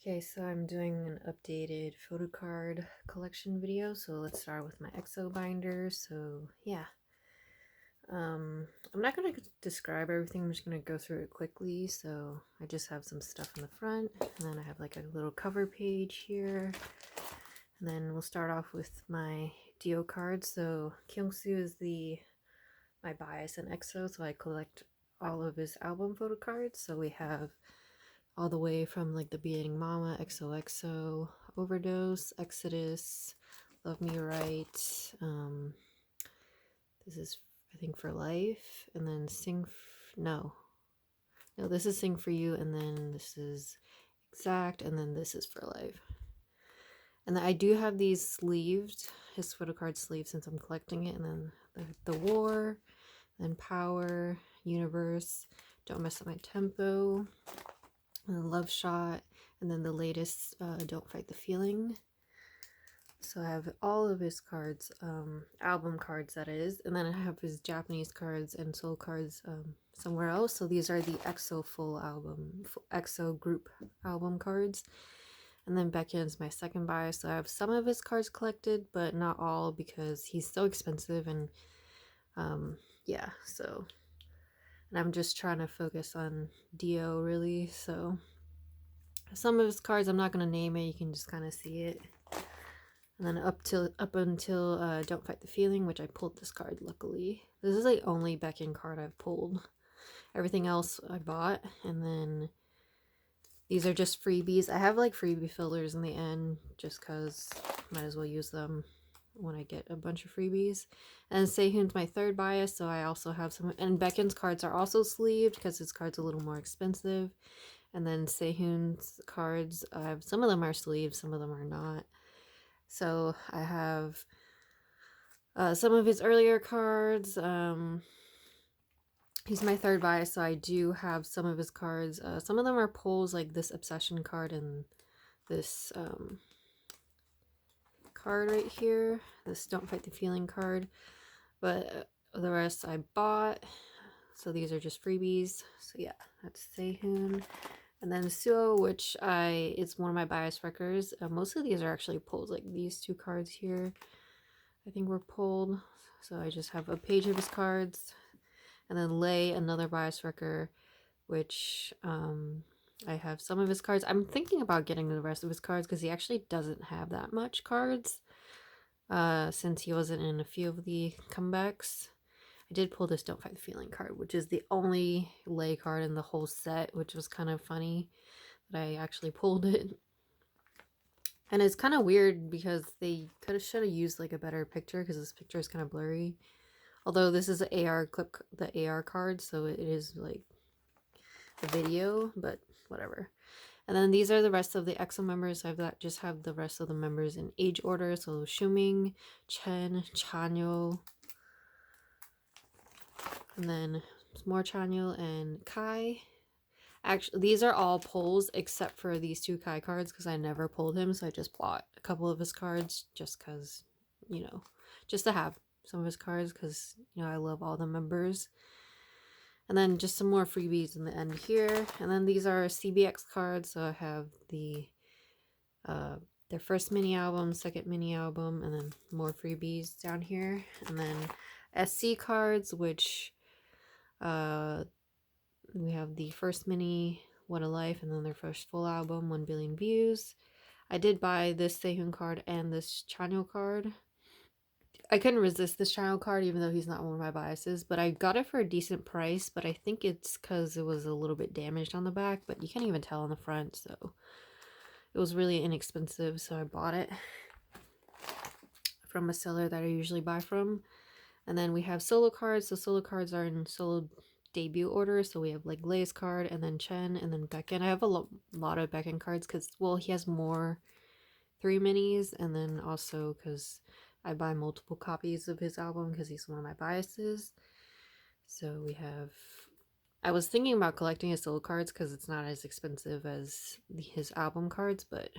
Okay, so I'm doing an updated Photocard collection video. So let's start with my EXO binder. So yeah, I'm not gonna describe everything. I'm just gonna go through it quickly. So I just have some stuff in the front, and then I have like a little cover page here, and then we'll start off with my Dio cards. So Kyungsoo is my bias in EXO, so I collect all of his album photo cards. So we have all the way from like the beginning Mama, XOXO, Overdose, Exodus, Love Me Right. This is I think For Life, and then no, this is Sing For You, and then this is Exact, and then this is For Life. And then I do have these sleeved, his photo card sleeve, since I'm collecting it, and then the War, then Power, Universe, Don't Mess Up My Tempo, and Love Shot, and then the latest Don't Fight the Feeling. So I have all of his cards, album cards that is, and then I have his Japanese cards and soul cards somewhere else. So these are the EXO full album, EXO group album cards. And then Becken's my second buy, so I have some of his cards collected, but not all because he's so expensive. And yeah, so, and I'm just trying to focus on Dio really. So some of his cards I'm not going to name it, you can just kind of see it. And then up until Don't Fight the Feeling, which I pulled this card, luckily. This is the only Becken card I've pulled. Everything else I bought. And then these are just freebies. I have like freebie fillers in the end, just because might as well use them when I get a bunch of freebies. And Sehun's my third bias, so I also have some. And Becken's cards are also sleeved because his card's a little more expensive. And then Sehun's cards, some of them are sleeved, some of them are not. So I have some of his earlier cards. He's my third bias, so I do have some of his cards. Some of them are pulls, like this Obsession card and this card right here. This Don't Fight the Feeling card. But the rest I bought. So these are just freebies. So yeah, that's Sehun. And then Suo, which it's one of my bias records. Most of these are actually pulls, like these two cards here I think were pulled. So I just have a page of his cards. And then Lay, another bias wrecker, which I have some of his cards. I'm thinking about getting the rest of his cards because he actually doesn't have that much cards since he wasn't in a few of the comebacks. I did pull this Don't Fight the Feeling card, which is the only Lay card in the whole set, which was kind of funny that I actually pulled it. And it's kind of weird because they should have used like a better picture because this picture is kind of blurry. Although this is an AR clip, the AR card, so it is like a video, but whatever. And then these are the rest of the EXO members. Just have the rest of the members in age order. So Shuming, Chen, Chanyo, and then more Chanyo and Kai. Actually, these are all pulls except for these two Kai cards because I never pulled him, so I just bought a couple of his cards just because, just to have some of his cards because, I love all the members. And then just some more freebies in the end here. And then these are CBX cards, so I have their first mini album, second mini album, and then more freebies down here. And then SC cards, which we have the first mini, What a Life, and then their first full album, 1 billion views. I did buy this Sehun card and this Chanyo card. I couldn't resist this Chanyo card even though he's not one of my biases, but I got it for a decent price, but I think it's because it was a little bit damaged on the back, but you can't even tell on the front, so it was really inexpensive, so I bought it from a seller that I usually buy from. And then we have solo cards. So solo cards are in solo debut order. So we have like Lay's card, and then Chen, and then Becken. I have a lot of Becken cards because, well, he has more 3 minis, and then also because I buy multiple copies of his album because he's one of my biases. So we have... I was thinking about collecting his solo cards because it's not as expensive as his album cards, but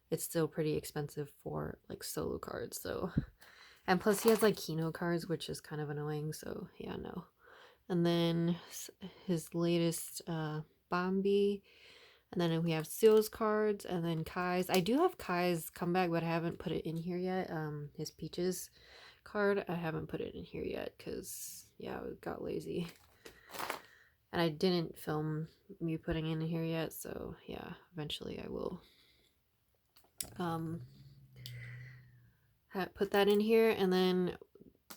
it's still pretty expensive for like solo cards. So, and plus he has like Kino cards, which is kind of annoying. So yeah, no. And then his latest Bambi, And then we have Seo's cards, and then Kai's. I do have Kai's comeback, but I haven't put it in here yet. His Peaches card, I haven't put it in here yet because, yeah, I got lazy. And I didn't film me putting it in here yet, so yeah, eventually I will put that in here. And then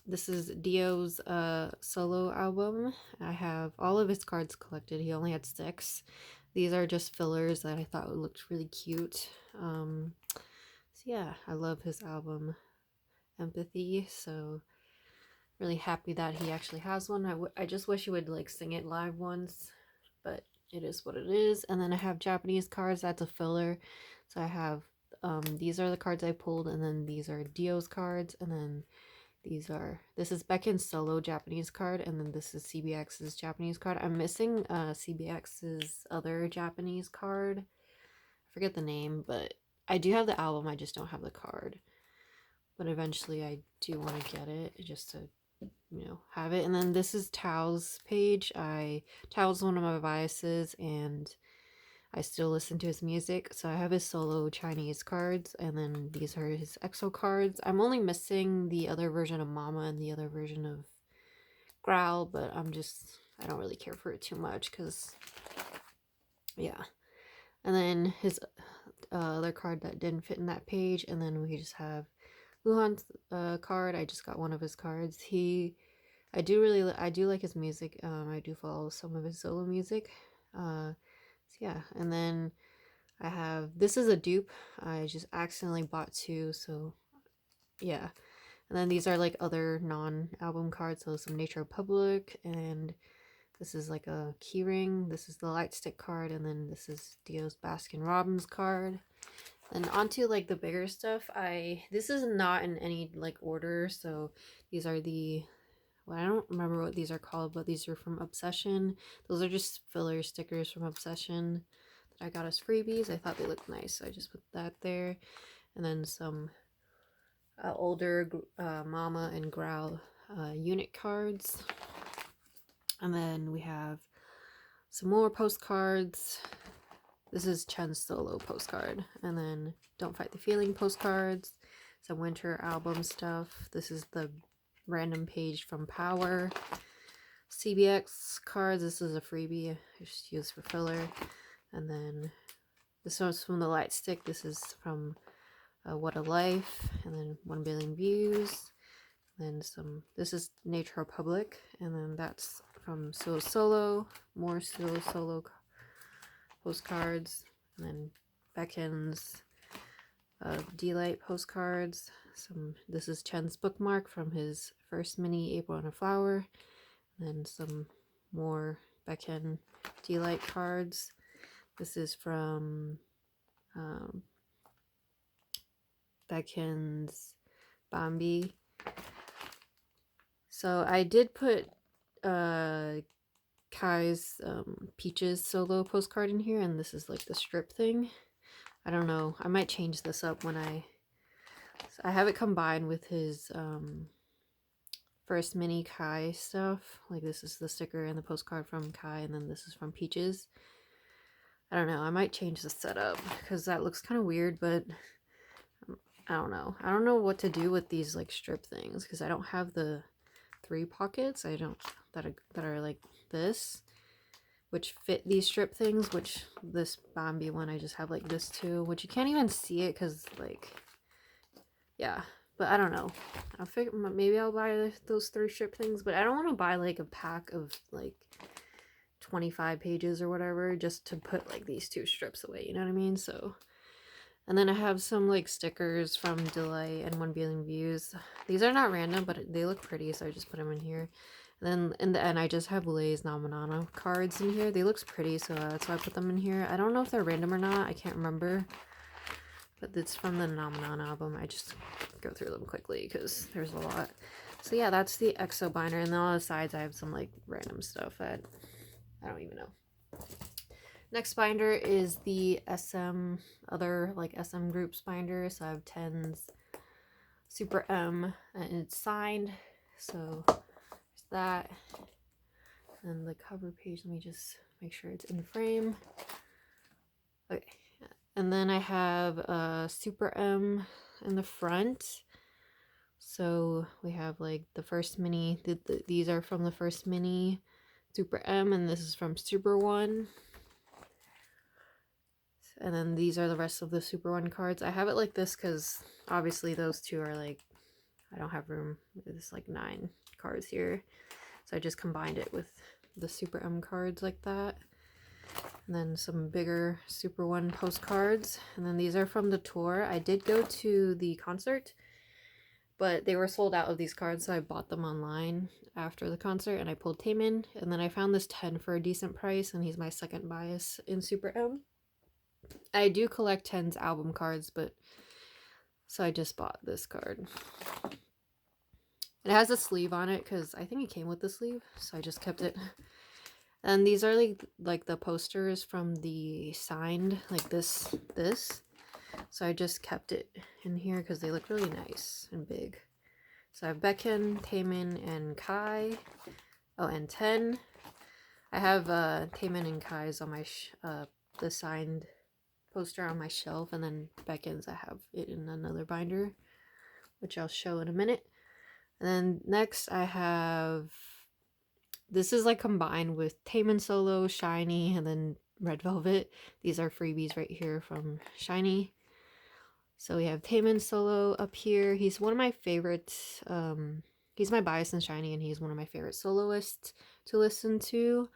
this is Dio's solo album. I have all of his cards collected. He only had 6. These are just fillers that I thought looked really cute. So yeah, I love his album Empathy, so really happy that he actually has one. I just wish he would like sing it live once, but it is what it is. And then I have Japanese cards. That's a filler. So I have these are the cards I pulled, and then these are Dio's cards, and then this is Becken's solo Japanese card, and then this is CBX's Japanese card. I'm missing CBX's other Japanese card. I forget the name, but I do have the album. I just don't have the card. But eventually I do want to get it just to, have it. And then this is Tao's page. Tao's one of my biases, and I still listen to his music. So I have his solo Chinese cards, and then these are his EXO cards. I'm only missing the other version of Mama and the other version of Growl, but I don't really care for it too much because, yeah. And then his other card that didn't fit in that page, and then we just have Luhan's card. I just got one of his cards. I do like his music. I do follow some of his solo music. So yeah, and then this is a dupe. I just accidentally bought 2, so yeah. And then these are like other non-album cards, so some Nature Republic, and this is like a keyring. This is the light stick card, and then this is Dio's Baskin Robbins card. And onto like the bigger stuff. This is not in any like order, so these are I don't remember what these are called, but these are from Obsession. Those are just filler stickers from Obsession that I got as freebies. I thought they looked nice, so I just put that there. And then some older Mama and Growl unit cards. And then we have some more postcards. This is Chen's solo postcard. And then Don't Fight the Feeling postcards. Some winter album stuff. This is the random page from Power. CBX cards. This is a freebie I just used for filler. And then this one's from the Light Stick. This is from What a Life. And then 1 Billion Views. And then this is Nature Republic. And then that's from Solo. More Solo postcards. And then Becken's D-Light postcards. This is Chen's bookmark from his first mini April and a Flower. And then some more Becken D-Light cards. This is from Becken's Bambi. So I did put Kai's Peaches solo postcard in here, and this is like the strip thing. I don't know. I might change this up when I have it combined with his first mini Kai stuff. Like this is the sticker and the postcard from Kai, and then this is from Peaches. I don't know. I might change the setup because that looks kind of weird, but I don't know. I don't know what to do with these like strip things because I don't have the 3 pockets. I don't that are like this, which fit these strip things. Which this Bambi one, I just have like this too, which you can't even see it because like, yeah. But I don't know. I figure maybe I'll buy those 3 strip things, but I don't want to buy like a pack of like 25 pages or whatever just to put like these 2 strips away, you know what I mean? So, and then I have some like stickers from Delight and 1 Billion Views. These are not random, but they look pretty, so I just put them in here. And then in the end, I just have Lay's Namanana cards in here. They look pretty, so that's why I put them in here. I don't know if they're random or not. I can't remember. But it's from the Namanana album. I just go through them quickly because there's a lot. So yeah, that's the EXO binder. And then on the sides, I have some like random stuff that I don't even know. Next binder is the other like SM groups binder. So I have 10's Super M, and it's signed. So there's that. And the cover page, let me just make sure it's in frame. And then I have a Super M in the front. So we have like the first mini. These are from the first mini Super M, and this is from Super 1. And then these are the rest of the Super 1 cards. I have it like this because obviously those two are like, I don't have room. There's like 9 cards here. So I just combined it with the Super M cards like that. And then some bigger Super 1 postcards. And then these are from the tour. I did go to the concert, but they were sold out of these cards, so I bought them online after the concert, and I pulled Taemin. And then I found this 10 for a decent price, and he's my second bias in Super M. I do collect 10's album cards, but so I just bought this card. It has a sleeve on it because I think it came with the sleeve, so I just kept it. And these are like the posters from the signed, like this. So I just kept it in here because they look really nice and big. So I have Baekhyun, Taemin, and Kai. Oh, and 10. I have Taemin and Kai's on my the signed poster on my shelf, and then Baekhyun's I have it in another binder, which I'll show in a minute. And then next I have, this is like combined with Taemin Solo, Shiny, and then Red Velvet. These are freebies right here from Shiny. So we have Taemin Solo up here. He's one of my favorites. He's my bias in Shiny, and he's one of my favorite soloists to listen to.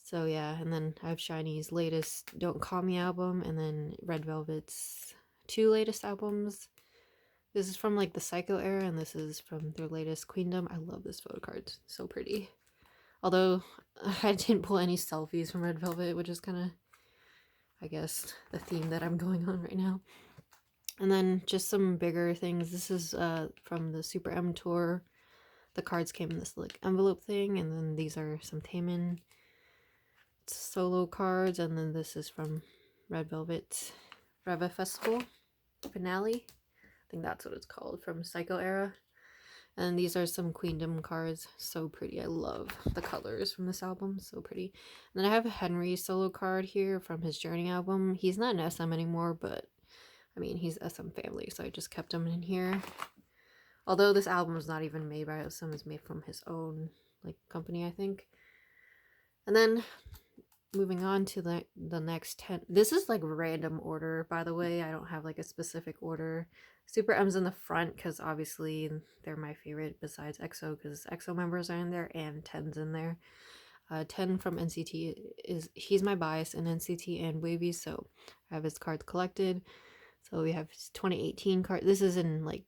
So yeah, and then I have Shiny's latest Don't Call Me album, and then Red Velvet's 2 latest albums. This is from like the Psycho era, and this is from their latest Queendom. I love this photo card. It's so pretty. Although I didn't pull any selfies from Red Velvet, which is kind of, I guess, the theme that I'm going on right now. And then just some bigger things. This is from the Super M tour. The cards came in this like envelope thing, and then these are some Taemin solo cards, and then this is from Red Velvet Reva Festival finale. I think that's what it's called, from Psycho era. And these are some Queendom cards. So pretty. I love the colors from this album. So pretty. And then I have a Henry solo card here from his Journey album. He's not an SM anymore, but I mean, he's SM family, so I just kept him in here. Although this album is not even made by SM, it's made from his own like company, I think. And then moving on to the next 10. This is like random order, by the way. I don't have like a specific order. Super M's in the front because obviously they're my favorite besides EXO, because EXO members are in there, and 10's in there. 10 from NCT he's my bias in NCT and Wavy, so I have his cards collected. So we have his 2018 card. This is in like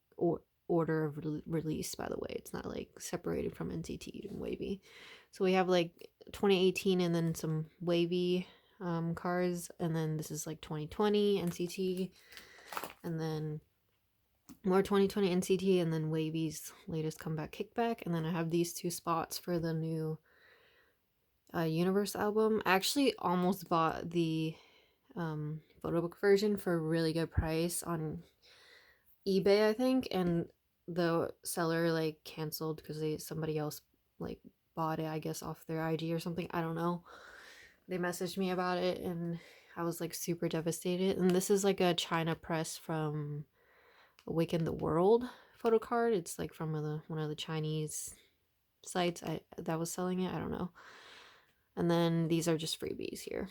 order of release, by the way. It's not like separated from NCT and Wavy. So we have like 2018 and then some Wavy cards, and then this is like 2020 NCT, and then more 2020 NCT, and then Wavy's latest comeback Kickback. And then I have these 2 spots for the new Universe album. I actually almost bought the photobook version for a really good price on eBay, I think, and the seller like canceled because somebody else like bought it, I guess, off their IG or something. I don't know. They messaged me about it, and I was like super devastated. And this is like a China press from Awaken the World Photocard. It's like from one of the Chinese sites that was selling it. I don't know. And then these are just freebies here.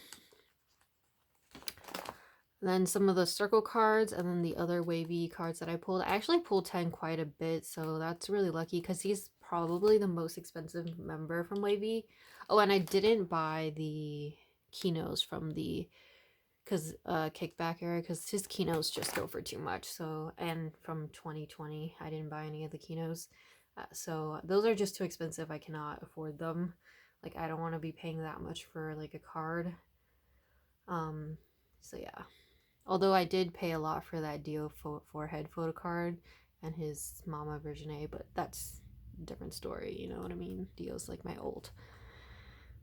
And then some of the circle cards, and then the other Wavy cards that I pulled. I actually pulled 10 quite a bit, so that's really lucky because he's probably the most expensive member from Wavy. Oh, and I didn't buy the keynotes from the Kickback era, because his keynotes just go for too much. So, and from 2020 I didn't buy any of the keynotes, so those are just too expensive. I cannot afford them. Like, I don't want to be paying that much for like a card. So yeah, although I did pay a lot for that Dio forehead photo card and his Mama version A, but that's a different story, you know what I mean? Dio's like my old.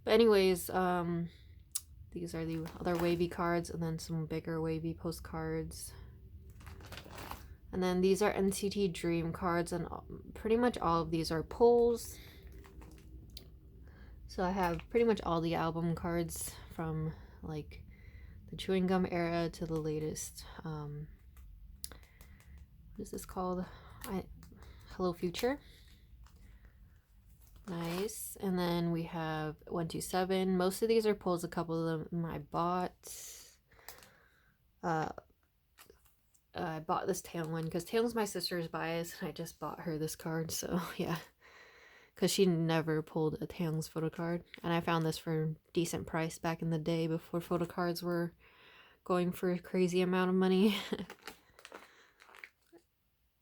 But anyways, these are the other Wavy cards, and then some bigger Wavy postcards. And then these are NCT Dream cards, and pretty much all of these are pulls. So I have pretty much all the album cards from like the chewing gum era to the latest. What is this called? Hello Future. Nice. And then we have 127. Most of these are pulls. A couple of them I bought. I bought this Taeyeon one because Taeyeon's my sister's bias, and I just bought her this card. So yeah, because she never pulled a Taeyeon's photo card, and I found this for a decent price back in the day before photo cards were going for a crazy amount of money.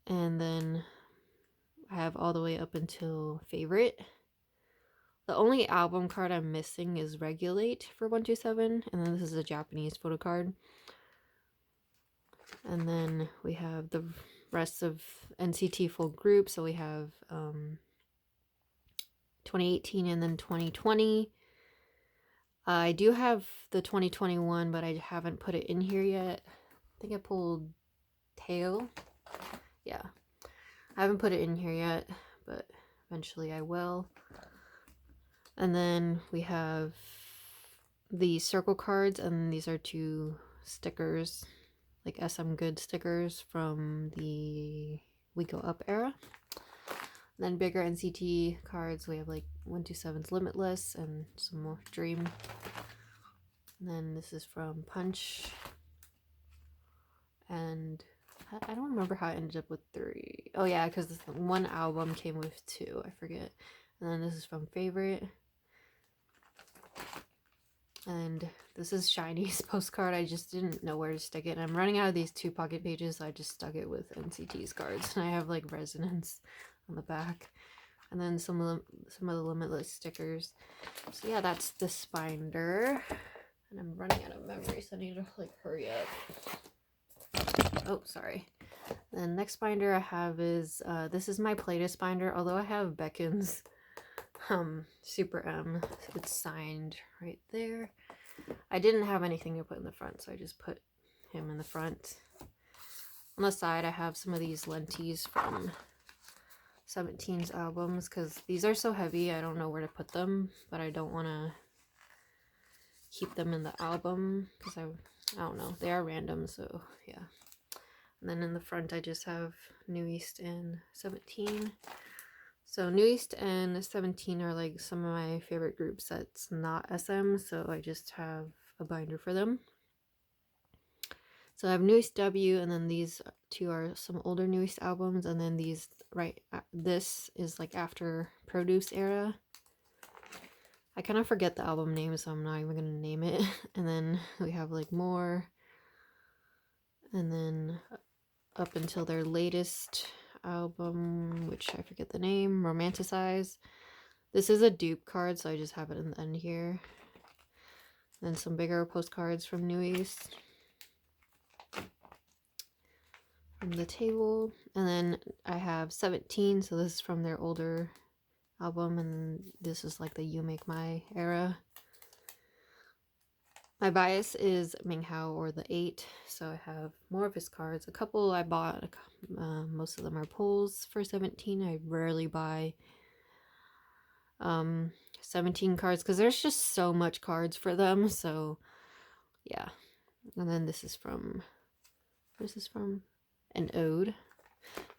And then I have all the way up until favorite. The only album card I'm missing is Regulate for 127, and then this is a Japanese photo card. And then we have the rest of NCT full group. So we have 2018 and then 2020. I do have the 2021, but I haven't put it in here yet. I think I pulled Tail. Yeah, I haven't put it in here yet, but eventually I will. And then we have the circle cards, and these are 2 stickers, like SM Good stickers from the We Go Up era. And then bigger NCT cards, we have like 127's Limitless and some more Dream. And then this is from Punch. And I don't remember how I ended up with 3. Oh yeah, because one album came with 2, I forget. And then this is from Favorite. And this is Shiny's postcard. I just didn't know where to stick it. And I'm running out of these 2 pocket pages, so I just stuck it with NCT's cards. And I have like resonance on the back. And then some of the Limitless stickers. So yeah, that's this binder. And I'm running out of memory, so I need to like hurry up. Oh, sorry. The next binder I have is, this is my Playlist binder, although I have Beckon's Super M. It's signed right there. I didn't have anything to put in the front, so I just put him in the front. On the side, I have some of these lenties from 17's albums, because these are so heavy, I don't know where to put them, but I don't want to keep them in the album, because I don't know, they are random, so yeah. And then in the front, I just have New East and 17. So New East and 17 are like some of my favorite groups that's not SM, so I just have a binder for them. So I have New East W, and then these 2 are some older New East albums, and then these, this is like after Produce era. I kind of forget the album name, so I'm not even going to name it. And then we have like more, and then up until their latest album, which I forget the name, Romanticize. This is a dupe card, so I just have it in the end here. Then some bigger postcards from New East from the table. And then I have 17, so this is from their older album, and this is like the You Make My era. My bias is Minghao or the 8, so I have more of his cards. A couple I bought, most of them are pulls for 17. I rarely buy 17 cards because there's just so much cards for them, so yeah. And then this is from, what is this from? An Ode.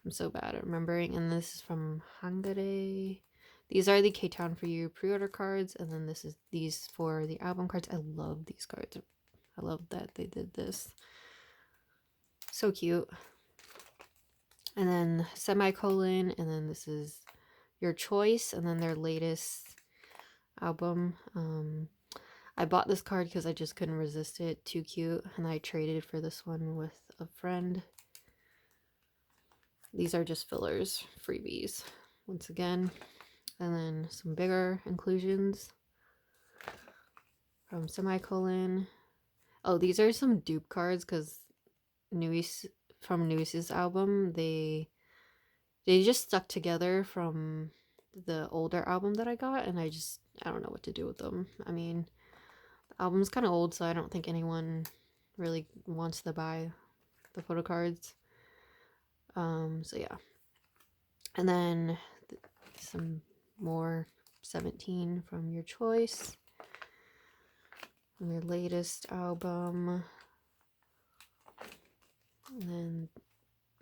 I'm so bad at remembering. And this is from Hangare. These are the K-Town For You pre-order cards, and then this is these for the album cards. I love these cards. I love that they did this. So cute. And then semicolon, and then this is Your Choice, and then their latest album. I bought this card because I just couldn't resist it. Too cute. And I traded for this one with a friend. These are just fillers, freebies, once again. And then some bigger inclusions from semicolon. Oh, these are some dupe cards because from New East's album, they just stuck together from the older album that I got, and I don't know what to do with them. I mean, the album's kind of old, so I don't think anyone really wants to buy the photo cards. So yeah. And then some more 17 from Your Choice. And their latest album. And then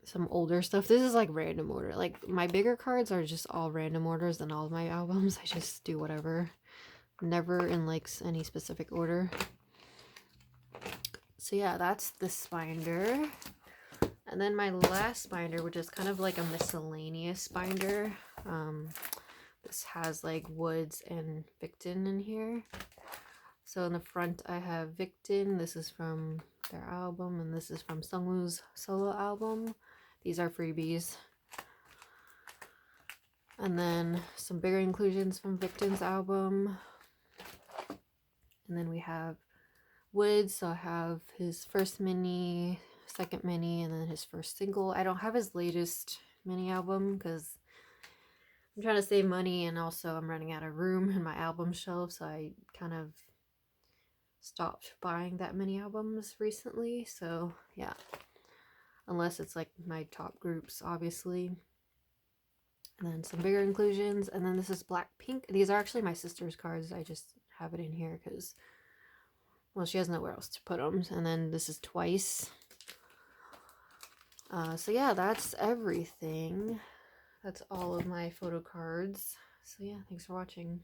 some older stuff. This is like random order. Like my bigger cards are just all random orders than all of my albums. I just do whatever. Never in like any specific order. So yeah, that's this binder. And then my last binder, which is kind of like a miscellaneous binder. This has like woodz and Victon in here. So in the front I have Victon. This is from their album, and this is from Sungwoo's solo album. These are freebies. And then some bigger inclusions from Victon's album. And then we have woodz. So I have his first mini, second mini, and then his first single. I don't have his latest mini album because I'm trying to save money, and also I'm running out of room in my album shelf, so I kind of stopped buying that many albums recently. So yeah, unless it's like my top groups, obviously. And then some bigger inclusions, and then this is Blackpink. These are actually my sister's cards. I just have it in here because, well, she has nowhere else to put them. And then this is Twice. So yeah, that's everything. That's all of my photo cards. So yeah, thanks for watching.